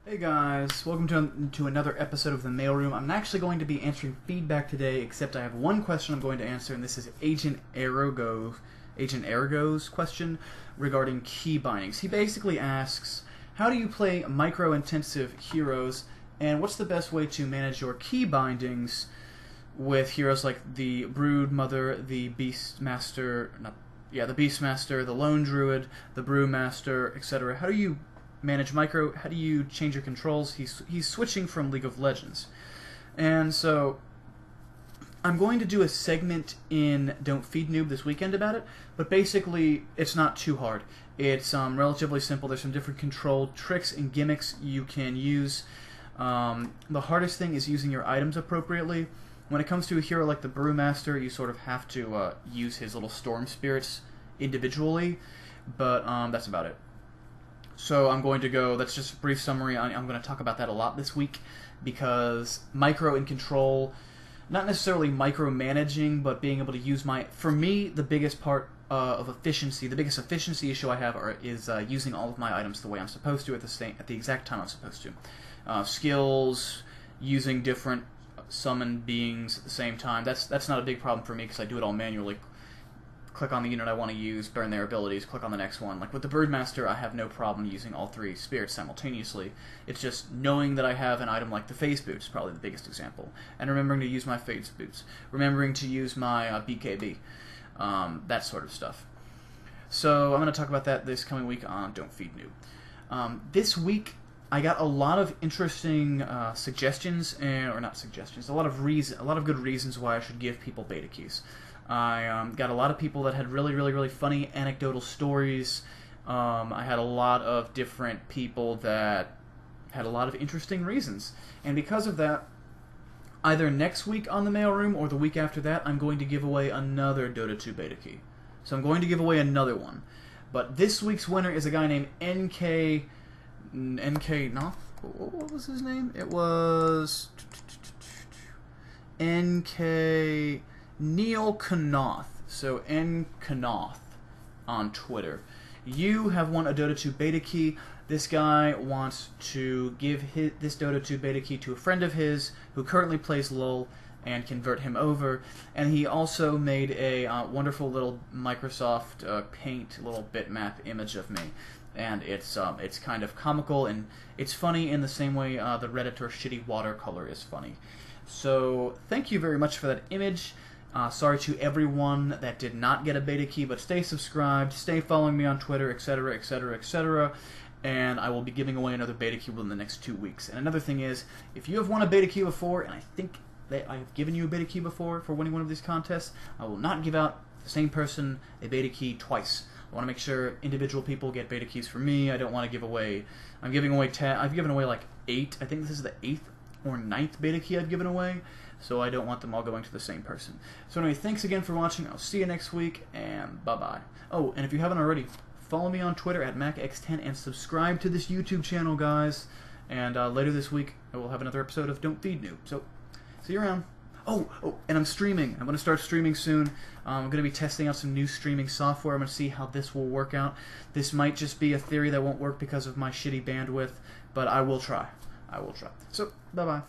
Hey guys, welcome to another episode of the Mailroom. I'm actually going to be answering feedback today, except I have one question I'm going to answer, and this is Agent Arago's question regarding key bindings. He basically asks, how do you play micro-intensive heroes, and what's the best way to manage your key bindings with heroes like the Broodmother, the Beastmaster, the Beastmaster, the Lone Druid, the Brewmaster, etc. How do you manage micro? How do you change your controls? He's switching from League of Legends. And so I'm going to do a segment in Don't Feed Noob this weekend about it, but basically it's not too hard. It's relatively simple. There's some different control tricks and gimmicks you can use. The hardest thing is using your items appropriately. When it comes to a hero like the Brewmaster, you sort of have to use his little storm spirits individually, but that's about it. So I'm going to go, that's just a brief summary. I'm going to talk about that a lot this week, because micro and control, not necessarily micromanaging, but being able to use for me, the biggest part of efficiency, the biggest efficiency issue I have is using all of my items the way I'm supposed to at the exact time I'm supposed to. Skills, using different summon beings at the same time, that's not a big problem for me because I do it all manually. Click on the unit I want to use, burn their abilities, click on the next one. Like with the Broodmaster, I have no problem using all three spirits simultaneously. It's just knowing that I have an item like the Phase Boots, probably the biggest example, and remembering to use my Phase Boots, remembering to use my BKB, that sort of stuff. So I'm going to talk about that this coming week on Don't Feed Noob. This week, I got a lot of interesting suggestions, or not suggestions, a lot of good reasons why I should give people beta keys. I got a lot of people that had really funny anecdotal stories. I had a lot of different people that had a lot of interesting reasons. And because of that, either next week on the Mailroom or the week after that, I'm going to give away another Dota 2 beta key. So I'm going to give away another one. But this week's winner is a guy named NK Noth? What was his name? It was NK Neil Kanoth, so N Kanoth on Twitter. You have won a Dota 2 beta key. This guy wants to give this Dota 2 beta key to a friend of his who currently plays LoL and convert him over. And he also made a wonderful little Microsoft Paint little bitmap image of me. And it's kind of comical and it's funny in the same way the Redditor shitty watercolor is funny. So thank you very much for that image. Sorry to everyone that did not get a beta key, but stay subscribed, stay following me on Twitter, etc., etc., etc., and I will be giving away another beta key within the next 2 weeks. And another thing is, if you have won a beta key before, and I think that I have given you a beta key before for winning one of these contests, I will not give out the same person a beta key twice. I want to make sure individual people get beta keys for me. I don't want to give away, I've given away like 8, I think this is the 8th or 9th beta key I've given away, so I don't want them all going to the same person. So anyway, thanks again for watching. I'll see you next week, and bye-bye. Oh, and if you haven't already, follow me on Twitter at MackTen and subscribe to this YouTube channel, guys. And later this week, I will have another episode of Don't Feed Noob. So, see you around. Oh, and I'm streaming. I'm going to start streaming soon. I'm going to be testing out some new streaming software. I'm going to see how this will work out. This might just be a theory that won't work because of my shitty bandwidth, but I will try. I will try. So, bye-bye.